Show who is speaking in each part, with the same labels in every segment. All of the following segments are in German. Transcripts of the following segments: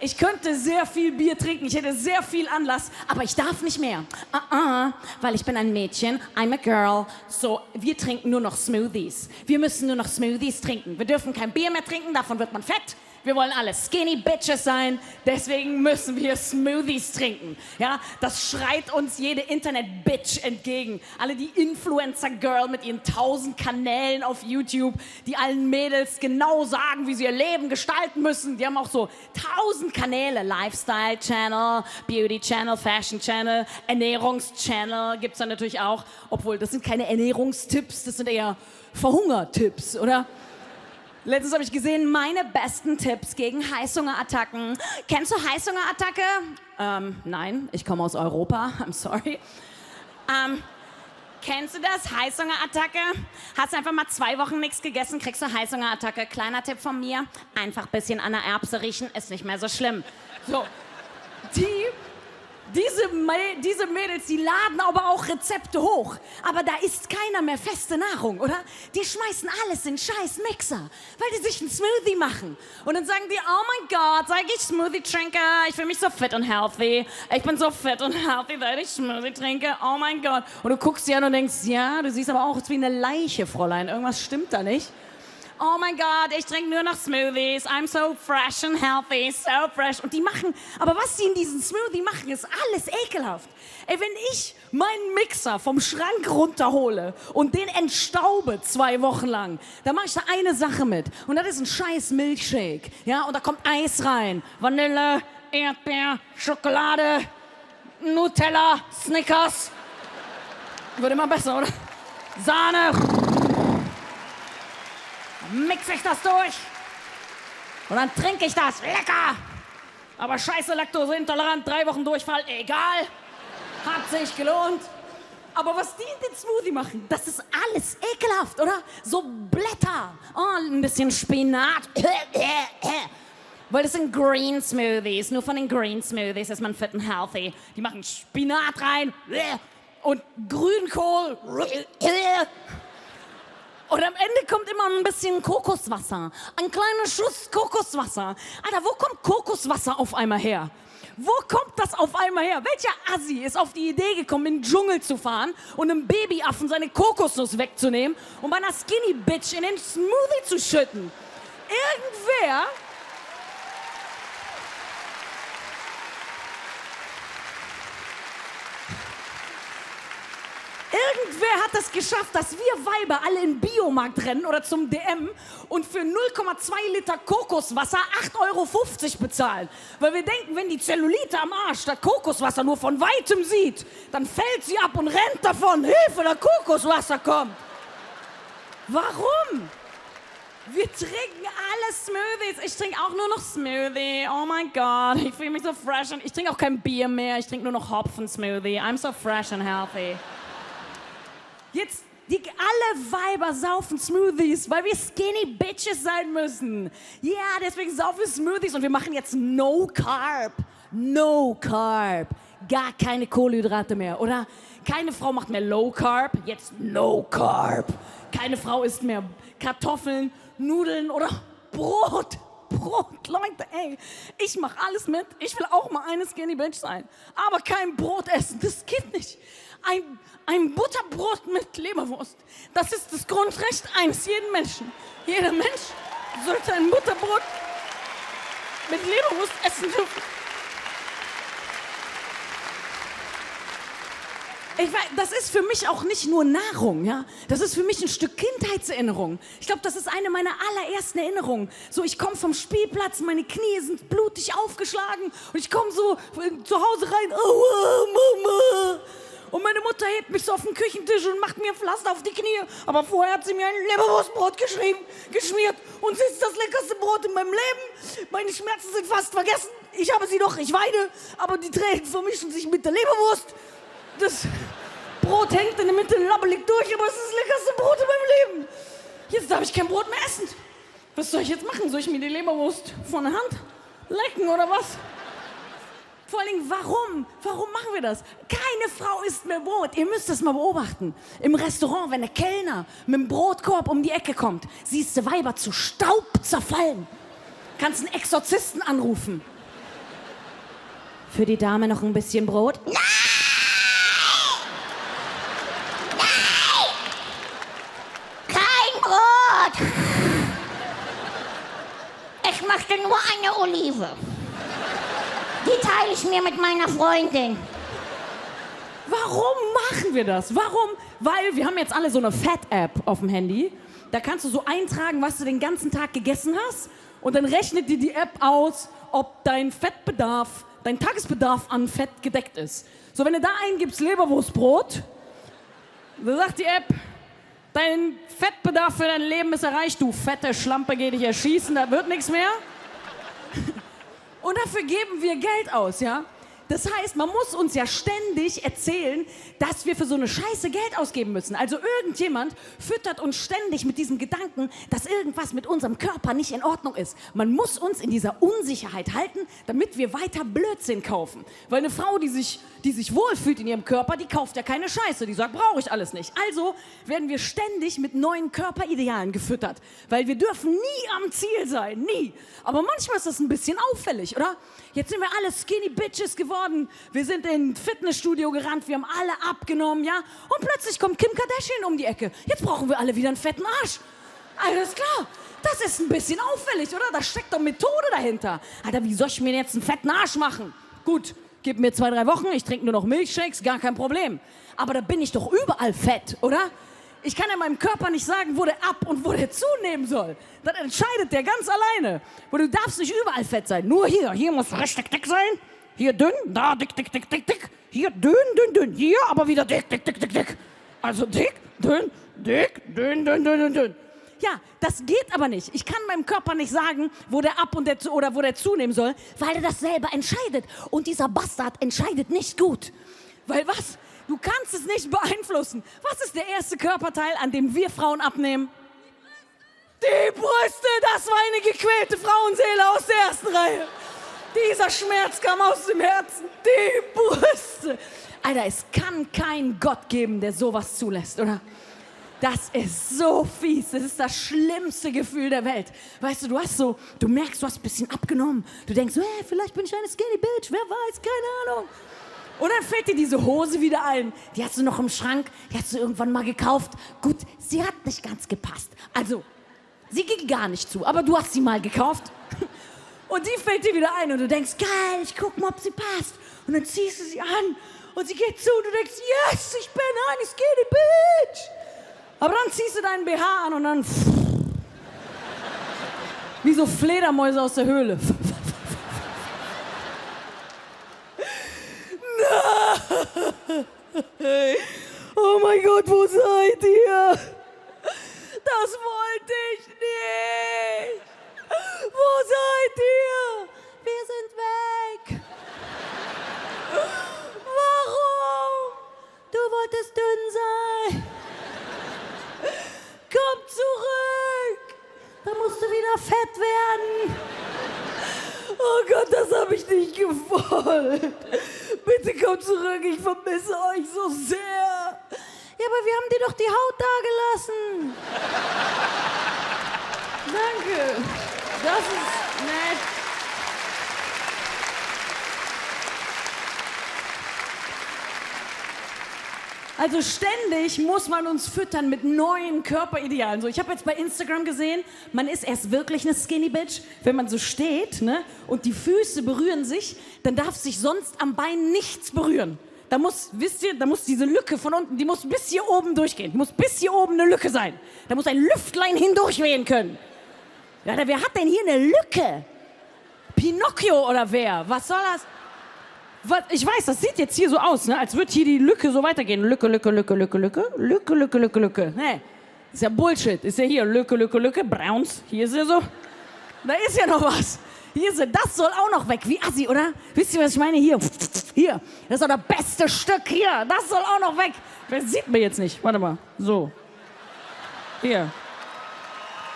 Speaker 1: Ich könnte sehr viel Bier trinken, ich hätte sehr viel Anlass, aber ich darf nicht mehr. Weil ich bin ein Mädchen, I'm a girl. So, wir trinken nur noch Smoothies. Wir müssen nur noch Smoothies trinken. Wir dürfen kein Bier mehr trinken, davon wird man fett. Wir wollen alle skinny Bitches sein, deswegen müssen wir Smoothies trinken. Ja, das schreit uns jede Internet-Bitch entgegen. Alle die Influencer-Girl mit ihren 1000 Kanälen auf YouTube, die allen Mädels genau sagen, wie sie ihr Leben gestalten müssen. Die haben auch so 1000 Kanäle. Lifestyle-Channel, Beauty-Channel, Fashion-Channel, Ernährungs-Channel gibt's da natürlich auch. Obwohl, das sind keine Ernährungstipps, das sind eher Verhungertipps, oder? Letztens habe ich gesehen, meine besten Tipps gegen Heißhungerattacken. Kennst du Heißhungerattacke? Nein, ich komme aus Europa, I'm sorry. Kennst du das? Heißhungerattacke? Hast du einfach mal 2 Wochen nichts gegessen, kriegst du Heißhungerattacke. Kleiner Tipp von mir, einfach ein bisschen an der Erbse riechen, ist nicht mehr so schlimm. So, diese Mädels, die laden aber auch Rezepte hoch. Aber da isst keiner mehr feste Nahrung, oder? Die schmeißen alles in scheiß Mixer, weil die sich einen Smoothie machen. Und dann sagen die, oh mein Gott, sag ich Smoothie trinke, ich fühle mich so fit und healthy. Ich bin so fit und healthy, weil ich Smoothie trinke, oh mein Gott. Und du guckst sie an und denkst, ja, du siehst aber auch aus wie eine Leiche, Fräulein. Irgendwas stimmt da nicht. Oh mein Gott, ich trinke nur noch Smoothies. I'm so fresh and healthy, so fresh. Und die machen, aber was die in diesen Smoothie machen, ist alles ekelhaft. Ey, wenn ich meinen Mixer vom Schrank runterhole und den entstaube 2 Wochen lang, dann mache ich da eine Sache mit. Und das ist ein scheiß Milkshake. Ja, und da kommt Eis rein. Vanille, Erdbeer, Schokolade, Nutella, Snickers. Wird immer besser, oder? Sahne. Mix ich das durch und dann trinke ich das. Lecker! Aber scheiße, Laktoseintolerant, 3 Wochen Durchfall, egal. Hat sich gelohnt. Aber was die in den Smoothie machen, das ist alles ekelhaft, oder? So Blätter, ein bisschen Spinat. Weil das sind Green Smoothies. Nur von den Green Smoothies ist man fit und healthy. Die machen Spinat rein und Grünkohl. Und am Ende kommt immer ein bisschen Kokoswasser. Ein kleiner Schuss Kokoswasser. Alter, wo kommt Kokoswasser auf einmal her? Wo kommt das auf einmal her? Welcher Assi ist auf die Idee gekommen, in den Dschungel zu fahren und einem Babyaffen seine Kokosnuss wegzunehmen und bei einer Skinny Bitch in den Smoothie zu schütten? Irgendwer hat es geschafft, dass wir Weiber alle in den Biomarkt rennen oder zum DM und für 0,2 Liter Kokoswasser 8,50 € bezahlen. Weil wir denken, wenn die Zellulite am Arsch das Kokoswasser nur von Weitem sieht, dann fällt sie ab und rennt davon. Hilfe, das Kokoswasser kommt. Warum? Wir trinken alle Smoothies. Ich trinke auch nur noch Smoothie. Oh mein Gott, ich fühle mich so fresh. Und ich trinke auch kein Bier mehr. Ich trinke nur noch Hopfen-Smoothie. I'm so fresh and healthy. Jetzt, alle Weiber saufen Smoothies, weil wir skinny Bitches sein müssen. Ja, deswegen saufen wir Smoothies und wir machen jetzt No Carb. No Carb. Gar keine Kohlenhydrate mehr, oder? Keine Frau macht mehr Low Carb, jetzt No Carb. Keine Frau isst mehr Kartoffeln, Nudeln oder Brot. Brot, Leute, ey, ich mach alles mit. Ich will auch mal eine Skinny Bitch sein. Aber kein Brot essen, das geht nicht. Ein Butterbrot mit Leberwurst, das ist das Grundrecht eines jeden Menschen. Jeder Mensch sollte ein Butterbrot mit Leberwurst essen dürfen. Ich weiß, das ist für mich auch nicht nur Nahrung, ja. Das ist für mich ein Stück Kindheitserinnerung. Ich glaube, das ist eine meiner allerersten Erinnerungen. So, ich komme vom Spielplatz, meine Knie sind blutig aufgeschlagen und ich komme so zu Hause rein. Aua, Mama. Und meine Mutter hebt mich so auf den Küchentisch und macht mir ein Pflaster auf die Knie. Aber vorher hat sie mir ein Leberwurstbrot geschmiert. Und es ist das leckerste Brot in meinem Leben. Meine Schmerzen sind fast vergessen. Ich habe sie noch, ich weine. Aber die Tränen vermischen sich mit der Leberwurst. Das Brot hängt in der Mitte labbelig durch, aber es ist das leckerste Brot in meinem Leben. Jetzt darf ich kein Brot mehr essen. Was soll ich jetzt machen? Soll ich mir die Leberwurst von der Hand lecken oder was? Vor allen Dingen, warum? Warum machen wir das? Keine Frau isst mehr Brot. Ihr müsst das mal beobachten. Im Restaurant, wenn der Kellner mit dem Brotkorb um die Ecke kommt, siehst du Weiber zu Staub zerfallen. Kannst einen Exorzisten anrufen. Für die Dame noch ein bisschen Brot? Nein!
Speaker 2: Kein Brot! Ich möchte nur eine Olive. Die teile ich mir mit meiner Freundin.
Speaker 1: Warum machen wir das? Warum? Weil wir haben jetzt alle so eine Fat-App auf dem Handy. Da kannst du so eintragen, was du den ganzen Tag gegessen hast. Und dann rechnet dir die App aus, ob dein Fettbedarf, dein Tagesbedarf an Fett gedeckt ist. So, wenn du da eingibst Leberwurstbrot, dann sagt die App, dein Fettbedarf für dein Leben ist erreicht, du fette Schlampe, geh dich erschießen, da wird nichts mehr. Und dafür geben wir Geld aus, ja? Das heißt, man muss uns ja ständig erzählen, dass wir für so eine Scheiße Geld ausgeben müssen. Also irgendjemand füttert uns ständig mit diesem Gedanken, dass irgendwas mit unserem Körper nicht in Ordnung ist. Man muss uns in dieser Unsicherheit halten, damit wir weiter Blödsinn kaufen. Weil eine Frau, die sich wohlfühlt in ihrem Körper, die kauft ja keine Scheiße. Die sagt, brauche ich alles nicht. Also werden wir ständig mit neuen Körperidealen gefüttert. Weil wir dürfen nie am Ziel sein, nie. Aber manchmal ist das ein bisschen auffällig, oder? Jetzt sind wir alle Skinny Bitches geworden. Wir sind in ein Fitnessstudio gerannt, wir haben alle abgenommen, ja? Und plötzlich kommt Kim Kardashian um die Ecke. Jetzt brauchen wir alle wieder einen fetten Arsch. Alles klar. Das ist ein bisschen auffällig, oder? Da steckt doch Methode dahinter. Alter, wie soll ich mir jetzt einen fetten Arsch machen? Gut, gib mir 2, 3 Wochen, ich trinke nur noch Milchshakes, gar kein Problem. Aber da bin ich doch überall fett, oder? Ich kann ja meinem Körper nicht sagen, wo der ab- und wo der zunehmen soll. Das entscheidet der ganz alleine. Weil du darfst nicht überall fett sein. Nur hier. Hier muss richtig dick sein. Hier dünn, da dick, dick, dick, dick, dick. Hier dünn, dünn, dünn. Hier aber wieder dick, dick, dick, dick, dick. Also dick, dünn, dünn, dünn, dünn, dünn. Ja, das geht aber nicht. Ich kann meinem Körper nicht sagen, wo der ab- und oder wo der zunehmen soll, weil er das selber entscheidet. Und dieser Bastard entscheidet nicht gut. Weil was? Du kannst es nicht beeinflussen. Was ist der erste Körperteil, an dem wir Frauen abnehmen? Die Brüste! Das war eine gequälte Frauenseele aus der ersten Reihe. Dieser Schmerz kam aus dem Herzen. Die Brüste! Alter, es kann keinen Gott geben, der sowas zulässt, oder? Das ist so fies. Das ist das schlimmste Gefühl der Welt. Weißt du, du merkst, du hast ein bisschen abgenommen. Du denkst, hey, vielleicht bin ich eine Skinny Bitch. Wer weiß, keine Ahnung. Und dann fällt dir diese Hose wieder ein. Die hast du noch im Schrank, die hast du irgendwann mal gekauft. Gut, sie hat nicht ganz gepasst. Also, sie ging gar nicht zu, aber du hast sie mal gekauft. Und die fällt dir wieder ein und du denkst, geil, ich guck mal, ob sie passt. Und dann ziehst du sie an und sie geht zu und du denkst, yes, ich bin eine Skinny Bitch. Aber dann ziehst du deinen BH an und dann wie so Fledermäuse aus der Höhle. Nein! Oh mein Gott, wo seid ihr? Das wollte ich nicht! Wo seid ihr? Wir sind weg! Warum? Du wolltest dünn sein! Komm zurück! Da musst du wieder fett werden! Oh Gott, das habe ich nicht gewollt. Bitte komm zurück, ich vermisse euch so sehr. Ja, aber wir haben dir doch die Haut dagelassen. Danke. Das ist nett. Also ständig muss man uns füttern mit neuen Körperidealen. So, ich habe jetzt bei Instagram gesehen, man ist erst wirklich eine Skinny Bitch, wenn man so steht, ne, und die Füße berühren sich, dann darf sich sonst am Bein nichts berühren. Da muss, wisst ihr, da muss diese Lücke von unten, die muss bis hier oben durchgehen. Die muss bis hier oben eine Lücke sein. Da muss ein Lüftlein hindurchwehen können. Ja, wer hat denn hier eine Lücke? Pinocchio oder wer? Was soll das? Ich weiß, das sieht jetzt hier so aus, ne? Als würde hier die Lücke so weitergehen. Lücke, Lücke, Lücke, Lücke, Lücke, Lücke, Lücke, Lücke, Lücke. Nee, ist ja Bullshit. Ist ja hier Lücke, Lücke, Lücke, Browns. Hier ist ja so. Da ist ja noch was. Hier ist ja, das soll auch noch weg. Wie assi, oder? Wisst ihr, was ich meine? Hier. Hier. Das ist doch das beste Stück hier. Das soll auch noch weg. Das sieht man jetzt nicht. Warte mal. So. Hier.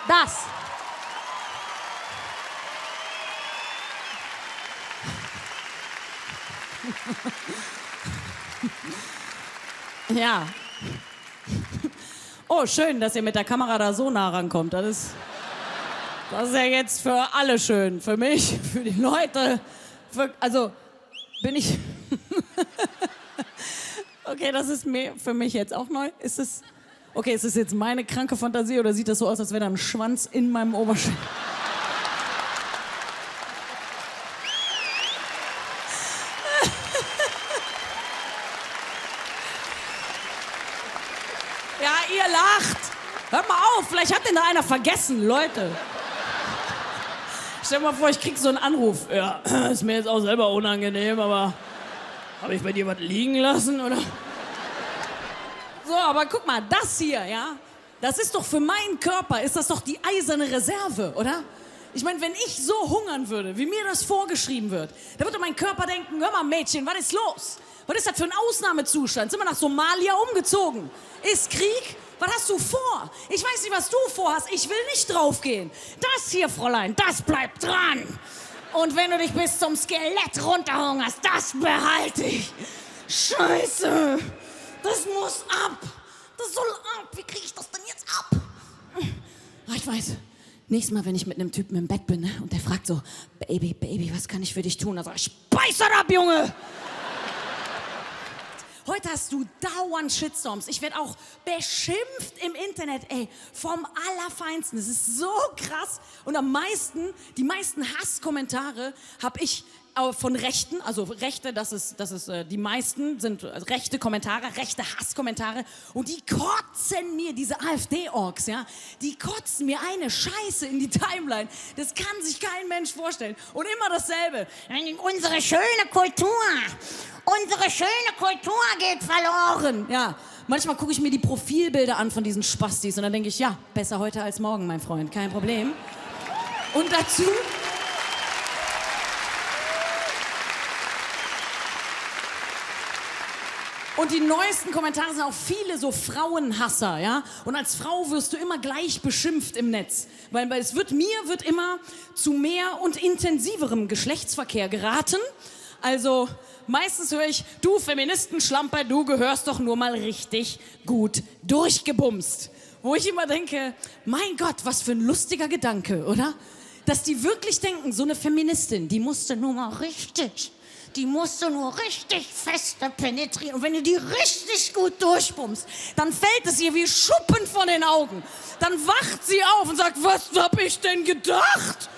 Speaker 1: Das. Ja. Oh, schön, dass ihr mit der Kamera da so nah rankommt. Das ist ja jetzt für alle schön. Für mich, für die Leute. Also, bin ich... Okay, das ist für mich jetzt auch neu. Ist es... Okay, ist es jetzt meine kranke Fantasie oder sieht das so aus, als wäre da ein Schwanz in meinem Oberschenkel? Ja, ihr lacht. Hört mal auf, vielleicht hat den da einer vergessen, Leute. Stell dir mal vor, ich krieg so einen Anruf. Ja, ist mir jetzt auch selber unangenehm, aber habe ich bei dir was liegen lassen, oder? So, aber guck mal, das hier, ja, das ist doch für meinen Körper, ist das doch die eiserne Reserve, oder? Ich meine, wenn ich so hungern würde, wie mir das vorgeschrieben wird, dann würde mein Körper denken, hör mal Mädchen, was ist los? Was ist das für ein Ausnahmezustand? Sind wir nach Somalia umgezogen? Ist Krieg? Was hast du vor? Ich weiß nicht, was du vorhast. Ich will nicht draufgehen. Das hier, Fräulein, das bleibt dran. Und wenn du dich bis zum Skelett runterhungerst, das behalte ich. Scheiße. Das muss ab. Das soll ab. Wie kriege ich das denn jetzt ab? Ach, ich weiß. Nächstes Mal, wenn ich mit einem Typen im Bett bin, ne, und der fragt so, Baby, was kann ich für dich tun? Dann sag ich, beiß das ab, Junge! Heute hast du dauernd Shitstorms. Ich werde auch beschimpft im Internet, ey, vom Allerfeinsten. Das ist so krass. Und die meisten Hasskommentare habe ich von Rechten, also Rechte, die meisten sind rechte Kommentare, rechte Hasskommentare. Und die kotzen mir, diese AfD-Orks, ja, die kotzen mir eine Scheiße in die Timeline. Das kann sich kein Mensch vorstellen. Und immer dasselbe. Unsere schöne Kultur geht verloren. Ja, manchmal gucke ich mir die Profilbilder an von diesen Spastis und dann denke ich, ja, besser heute als morgen, mein Freund, kein Problem. Und dazu... Und die neuesten Kommentare sind auch viele so Frauenhasser, ja? Und als Frau wirst du immer gleich beschimpft im Netz. Weil mir wird immer zu mehr und intensiverem Geschlechtsverkehr geraten. Also meistens höre ich, du Feministenschlamper, du gehörst doch nur mal richtig gut durchgebumst. Wo ich immer denke, mein Gott, was für ein lustiger Gedanke, oder? Dass die wirklich denken, so eine Feministin, die musste nur richtig feste penetrieren. Und wenn du die richtig gut durchbummst, dann fällt es ihr wie Schuppen von den Augen. Dann wacht sie auf und sagt, was hab ich denn gedacht?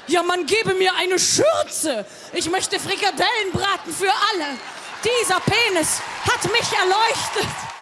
Speaker 1: Ja, man gebe mir eine Schürze. Ich möchte Frikadellen braten für alle. Dieser Penis hat mich erleuchtet.